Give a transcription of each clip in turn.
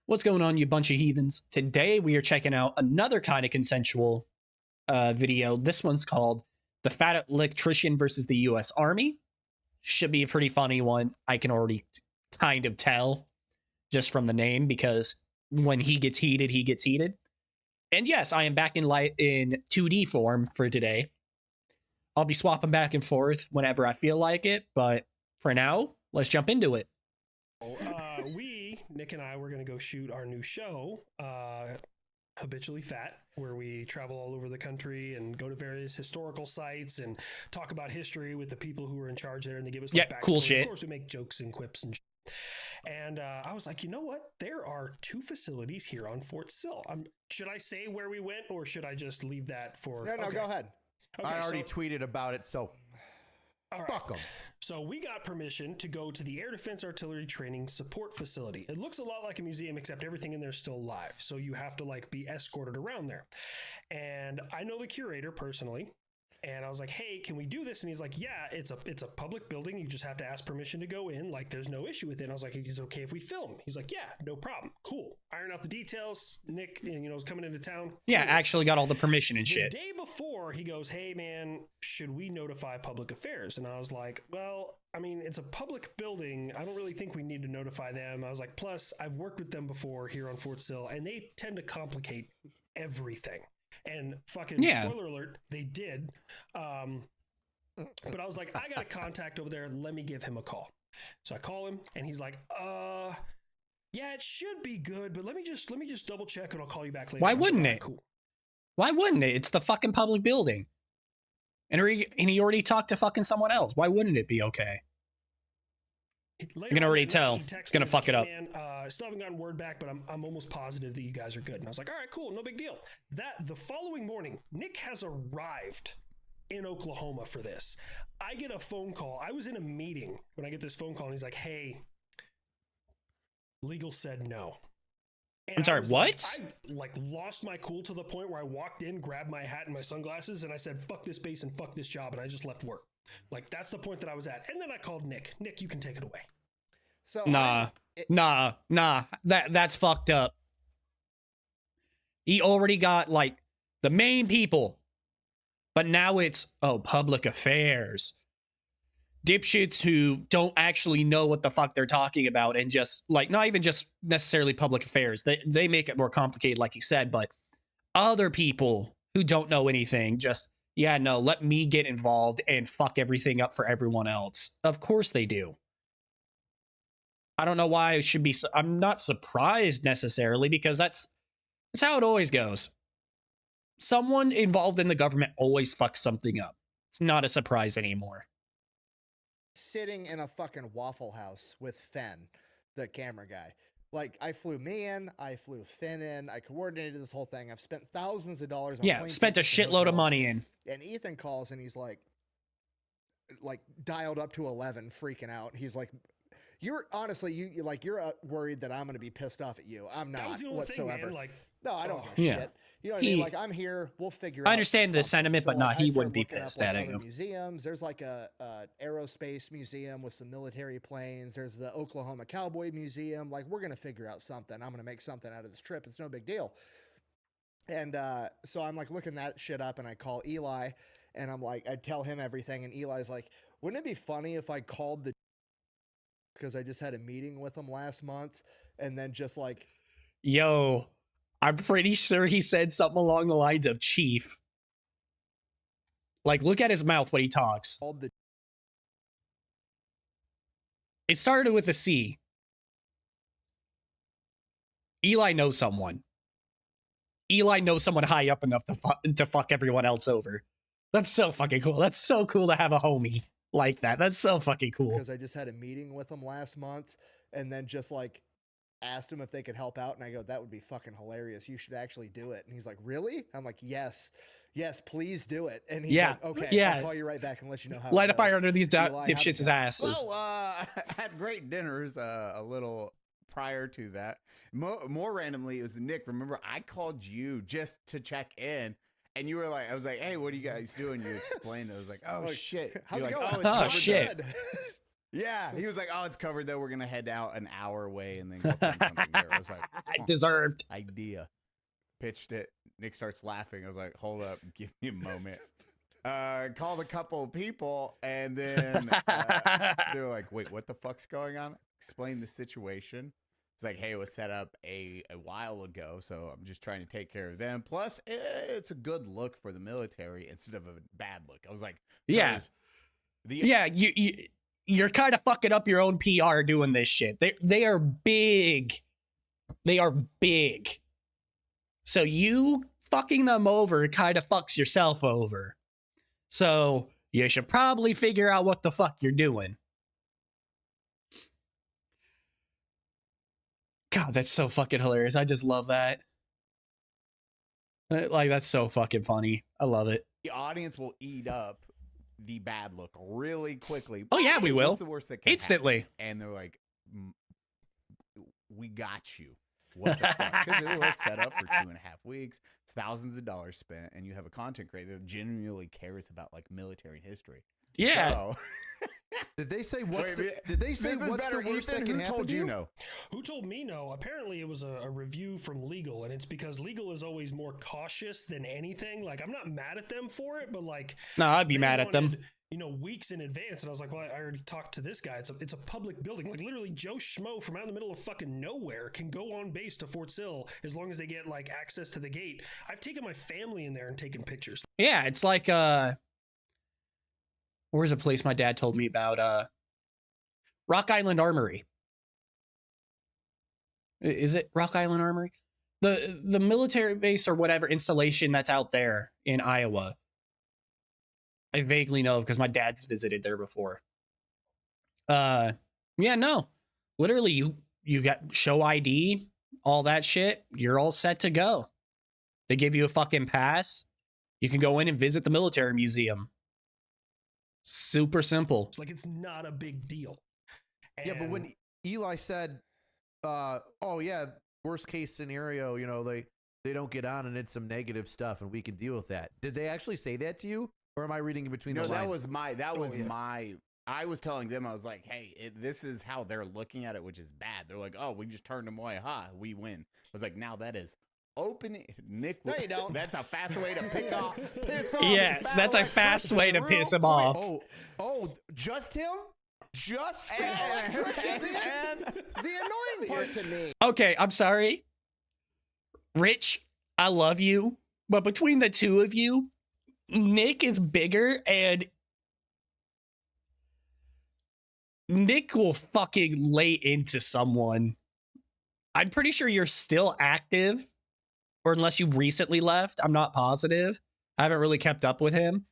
What's going on, you bunch of heathens? Today we are checking out another kind of consensual video. This one's called The Fat Electrician versus the US Army. Should be a pretty funny one. I can already kind of tell just from the name, because when he gets heated, he gets heated. And yes, I am back in 2D form for today. I'll be swapping back and forth whenever I feel like it, but for now, let's jump into it. Nick and I, were going to go shoot our new show, Habitually Fat, where we travel all over the country and go to various historical sites and talk about history with the people who were in charge there, and they give us like, cool shit. Of course, we make jokes and quips and shit. And I was like, you know what? There are two facilities here on Fort Sill. Should I say where we went, or should I just leave that for... No, okay. Go ahead. Okay, I already tweeted about it, so all right. fuck them. So we got permission to go to the Air Defense Artillery Training Support Facility. It looks a lot like a museum, except everything in there is still live. So you have to like be escorted around there. And I know the curator personally. And I was like, hey, can we do this? And he's like, yeah, it's a public building. You just have to ask permission to go in. Like, there's no issue with it. And I was like, is it okay if we film? He's like, yeah, no problem. Cool. Iron out the details. Nick, is coming into town. Yeah, actually got all the permission and shit. The day before, he goes, hey, man, should we notify public affairs? And I was like, well, I mean, it's a public building. I don't really think we need to notify them. I was like, plus, I've worked with them before here on Fort Sill, and they tend to complicate everything. And fucking spoiler alert, they did. But I was like, I got a contact over there. Let me give him a call. So I call him, and he's like, yeah, it should be good, but let me just double check, and I'll call you back later. Why wouldn't it? Cool. Why wouldn't it? It's the fucking public building. And he already talked to fucking someone else. Why wouldn't it be okay? Later you can already on, tell it's gonna fuck it up. Man, still haven't gotten word back, but I'm almost positive that you guys are good. And I was like, all right, cool, no big deal. The following morning, Nick has arrived in Oklahoma for this. I get a phone call. I was in a meeting when I get this phone call, and he's like, hey, legal said no. And I'm sorry, what? I lost my cool to the point where I walked in, grabbed my hat and my sunglasses, and I said, fuck this base and fuck this job, and I just left work. Like, that's the point that I was at. And then I called Nick. Nick, you can take it away. So Nah. That's fucked up. He already got, like, the main people. But now it's, public affairs. Dipshits who don't actually know what the fuck they're talking about, and just, like, not even just necessarily public affairs. They make it more complicated, like you said, but other people who don't know anything just... yeah, no, let me get involved and fuck everything up for everyone else. Of course they do. I don't know why it should be... I'm not surprised necessarily, because that's how it always goes. Someone involved in the government always fucks something up. It's not a surprise anymore. Sitting in a fucking Waffle House with Fenn, the camera guy. Like, I flew me in, I flew Finn in, I coordinated this whole thing. I've spent thousands of dollars on spent a shitload of money in. And Ethan calls and he's like dialed up to 11, freaking out. He's like, you're honestly, you're worried that I'm going to be pissed off at you. I'm not whatsoever. Thing, man. No, I don't give a shit. You know what I mean? Like, I'm here. We'll figure out. I understand the sentiment, but like, he wouldn't be pissed at you. Museums. There's like a aerospace museum with some military planes. There's the Oklahoma Cowboy Museum. Like, we're gonna figure out something. I'm gonna make something out of this trip. It's no big deal. And so I'm like looking that shit up, and I call Eli, and I'm like, I tell him everything, and Eli's like, wouldn't it be funny if I called the because I just had a meeting with him last month, and then just like, yo. I'm pretty sure he said something along the lines of chief. Like, look at his mouth when he talks. It started with a C. Eli knows someone. Eli knows someone high up enough to fuck everyone else over. That's so fucking cool. That's so cool to have a homie like that. That's so fucking cool. Because I just had a meeting with him last month, and then just like asked him if they could help out, and I go, that would be fucking hilarious. You should actually do it. And he's like, really? I'm like, yes, please do it. And he's like, okay, I'll call you right back and let you know how. Light a fire under these dipshits' asses. Well, I had great dinners a little prior to that. More randomly, it was Nick. Remember, I called you just to check in. And you were like, I was like, hey, what are you guys doing? You explained. I was like, oh, shit. How's it like, going? Oh, shit. Yeah, he was like, "Oh, it's covered though. We're gonna head out an hour away and then go find something there." I was like, Deserved. idea. Pitched it. Nick starts laughing. I was like, "Hold up, give me a moment." Called a couple of people, and then they were like, "Wait, what the fuck's going on?" Explain the situation. It's like, "Hey, it was set up a while ago, so I'm just trying to take care of them. Plus, it's a good look for the military instead of a bad look." I was like, Yeah. Yeah, you're kind of fucking up your own PR doing this shit. They are big. They are big. So you fucking them over kind of fucks yourself over. So you should probably figure out what the fuck you're doing. God, that's so fucking hilarious. I just love that. Like, that's so fucking funny. I love it. The audience will eat up the bad look really quickly. Oh, yeah, we will. What's the worst that can Instantly. happen? And they're like, "We got you." What the fuck? Because it was set up for 2.5 weeks, thousands of dollars spent, and you have a content creator that genuinely cares about like military history. Yeah. So, Did they say what's Wait, the, did they say this is what's better. the worst Ethan, that can who happen told to you you? no? Who told me no? Apparently, it was a review from Legal, and it's because Legal is always more cautious than anything. Like, I'm not mad at them for it, but like, No, I'd be they mad at them. wanted, you know, weeks in advance, and I was like, well, I already talked to this guy. It's a public building. Like, literally, Joe Schmo from out in the middle of fucking nowhere can go on base to Fort Sill as long as they get like access to the gate. I've taken my family in there and taken pictures. Yeah, it's like where's a place my dad told me about? Rock Island Armory. Is it Rock Island Armory? The military base or whatever installation that's out there in Iowa. I vaguely know because my dad's visited there before. Yeah, no. Literally, you got show ID, all that shit. You're all set to go. They give you a fucking pass. You can go in and visit the military museum. Super simple. It's like, it's not a big deal. Yeah, but when Eli said, "Oh yeah, worst case scenario, you know they don't get on and it's some negative stuff and we can deal with that." Did they actually say that to you, or am I reading in between No, the lines? that was yeah. my. I was telling them, I was like, "Hey, this is how they're looking at it, which is bad." They're like, "Oh, we just turned them away. Ha, we win." I was like, "Now that is open." Nick, No, you don't. That's a fast way to piss off. Yeah, that's a fast way to piss him off. Oh, just him? Just him? Electrician, the annoying part to me. Okay, I'm sorry. Rich, I love you, but between the two of you, Nick is bigger and Nick will fucking lay into someone. I'm pretty sure you're still active, or unless you recently left. I'm not positive. I haven't really kept up with him.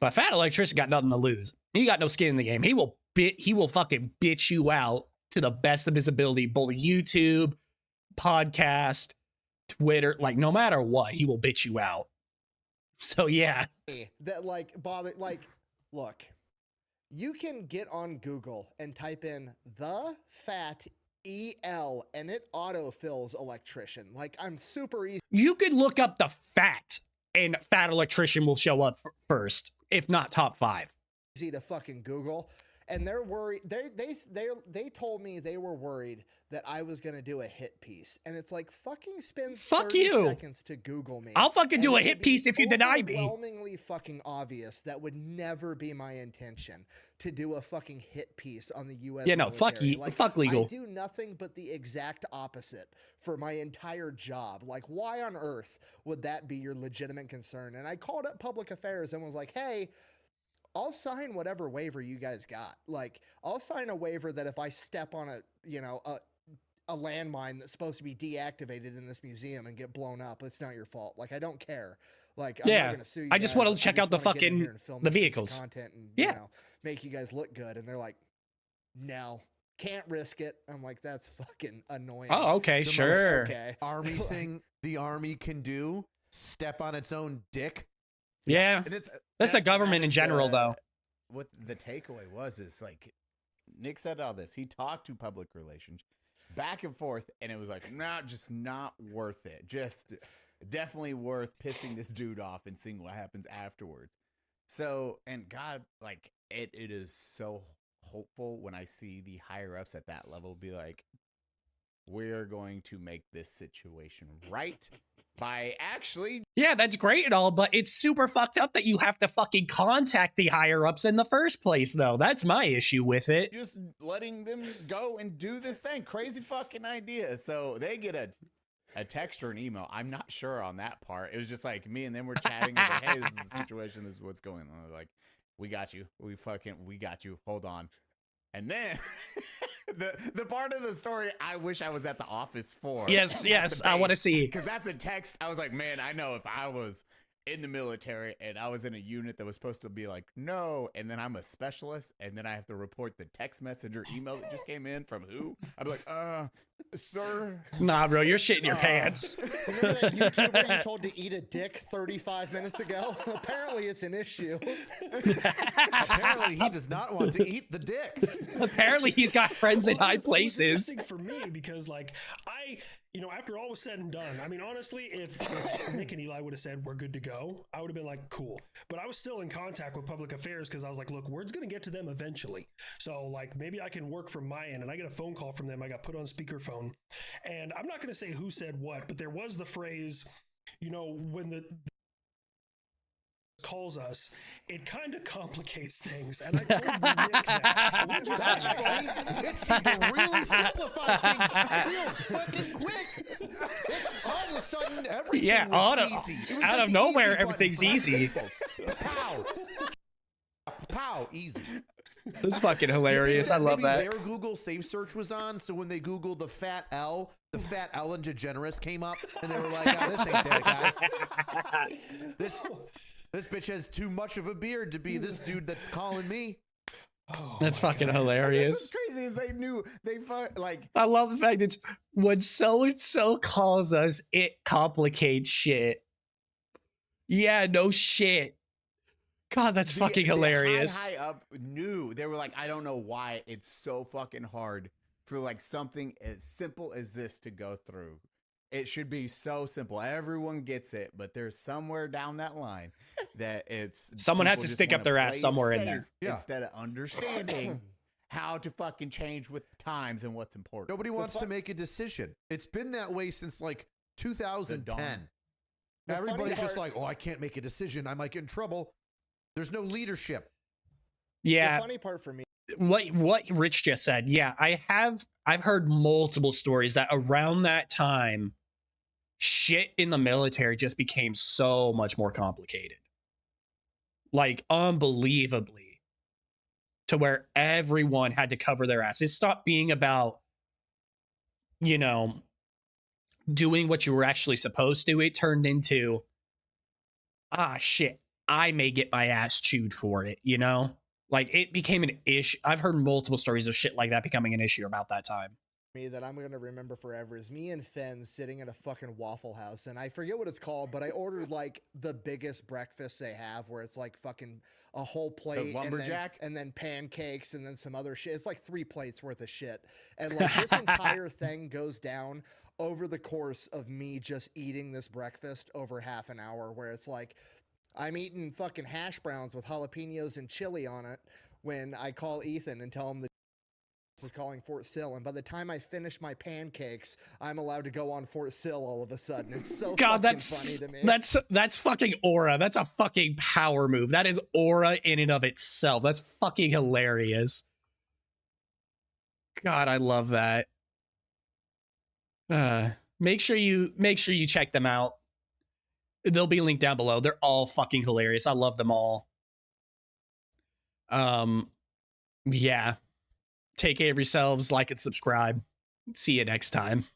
But Fat Electrician got nothing to lose. He got no skin in the game. He will fucking bitch you out to the best of his ability, both YouTube, podcast, Twitter, like no matter what, he will bitch you out. So yeah. That like bother, like, look, you can get on Google and type in the fat EL and it autofills electrician. Like, I'm super easy You could look up the fat and Fat Electrician will show up first, if not top 5. to fucking Google. And they're worried. They told me they were worried that I was gonna do a hit piece, and it's like, fucking spend Fuck 30 you. seconds to Google me. I'll fucking And do a it hit would piece be if you deny me. Overwhelmingly fucking obvious that would never be my intention to do a fucking hit piece on the U.S. Yeah, no, fuck military. you. Like, Fuck legal. I do nothing but the exact opposite for my entire job. Like, why on earth would that be your legitimate concern? And I called up public affairs and was like, hey, I'll sign whatever waiver you guys got. Like, I'll sign a waiver that if I step on a landmine that's supposed to be deactivated in this museum and get blown up, it's not your fault. Like, I don't care. Like, I'm Yeah, not gonna sue you I just guys. wanna check out the wanna get in fucking- here and film the this piece of vehicles. content and Yeah. you know, make you guys look good. And they're like, no, can't risk it. I'm like, that's fucking annoying. Oh, okay, The most sure. Okay. Army thing the army can do, step on its own dick. Yeah. And That's the government that in is general, though. What the takeaway was is like, Nick said all this. He talked to public relations back and forth, and it was like, nah, just not worth it. Just definitely worth pissing this dude off and seeing what happens afterwards. So, and God, like it is so hopeful when I see the higher ups at that level be like, we're going to make this situation right by actually Yeah, that's great and all, but it's super fucked up that you have to fucking contact the higher ups in the first place, though. That's my issue with it. just letting them go and do this thing. Crazy fucking idea. So they get a text or an email. I'm not sure on that part. It was just like me and them were chatting. I was like, hey, this is the situation. This is what's going on. They're like, we got you. We got you. Hold on. And then the part of the story I wish I was at the office for. Yes, I want to see. Because that's a text. I was like, man, I know if I was in the military and I was in a unit that was supposed to be like, no, and then I'm a specialist, and then I have to report the text message or email that just came in from who? I'd be like, sir. Nah, bro, you're shitting your pants. Remember that YouTuber you told to eat a dick 35 minutes ago? Apparently it's an issue. Apparently, he does not want to eat the dick. Apparently, he's got friends in high It was places. interesting for me because, like, after all was said and done, I mean, honestly, if Nick and Eli would have said we're good to go, I would have been like, cool. But I was still in contact with public affairs because I was like, look, word's going to get to them eventually. So, like, maybe I can work from my end. And I get a phone call from them. I got put on speakerphone. And I'm not going to say who said what, but there was the phrase, when the calls us, it kind of complicates things. And I told Nick that. We just That's like, funny. It seemed to really simplify things real fucking quick. All of a sudden, everything Yeah, was easy. It was out like of the nowhere, easy button everything's for easy. staples. Pow. Pow. Easy. That's fucking hilarious. I love Maybe that. their Google Safe Search was on, so when they Googled the fat Ellen DeGeneres came up, and they were like, oh, this ain't that guy. This bitch has too much of a beard to be this dude that's calling me. That's fucking hilarious. What's crazy is they knew I love the fact that when so-and-so calls us, it complicates shit. Yeah, no shit. God, that's fucking hilarious. High up knew. They were like, I don't know why it's so fucking hard for like something as simple as this to go through. It should be so simple. Everyone gets it, but there's somewhere down that line that it's Someone has people to just stick up wanna their ass play it somewhere in safe there. Yeah. instead of understanding how to fucking change with times and what's important. Nobody wants to make a decision. It's been that way since like 2010. Everybody's just like, oh, I can't make a decision. I might get in trouble. There's no leadership. Yeah. The funny part for me, What Rich just said. Yeah, I've heard multiple stories that around that time, shit in the military just became so much more complicated. Like, unbelievably. To where everyone had to cover their ass. It stopped being about, doing what you were actually supposed to. It turned into, shit, I may get my ass chewed for it, Like, it became an issue. I've heard multiple stories of shit like that becoming an issue about that time. that I'm going to remember forever is me and Fenn sitting at a fucking Waffle House, and I forget what it's called, but I ordered like the biggest breakfast they have, where it's like fucking a whole plate, lumberjack? and then pancakes, and then some other shit. It's like 3 plates worth of shit, and like this entire thing goes down over the course of me just eating this breakfast over half an hour, where it's like I'm eating fucking hash browns with jalapenos and chili on it when I call Ethan and tell him that is calling Fort Sill, and by the time I finish my pancakes, I'm allowed to go on Fort Sill all of a sudden. It's so God, fucking funny to me. that's fucking aura. That's a fucking power move. That is aura in and of itself. That's fucking hilarious. God, I love that. Make sure you check them out. They'll be linked down below. They're all fucking hilarious. I love them all. Yeah. Take care of yourselves, like and subscribe. See you next time.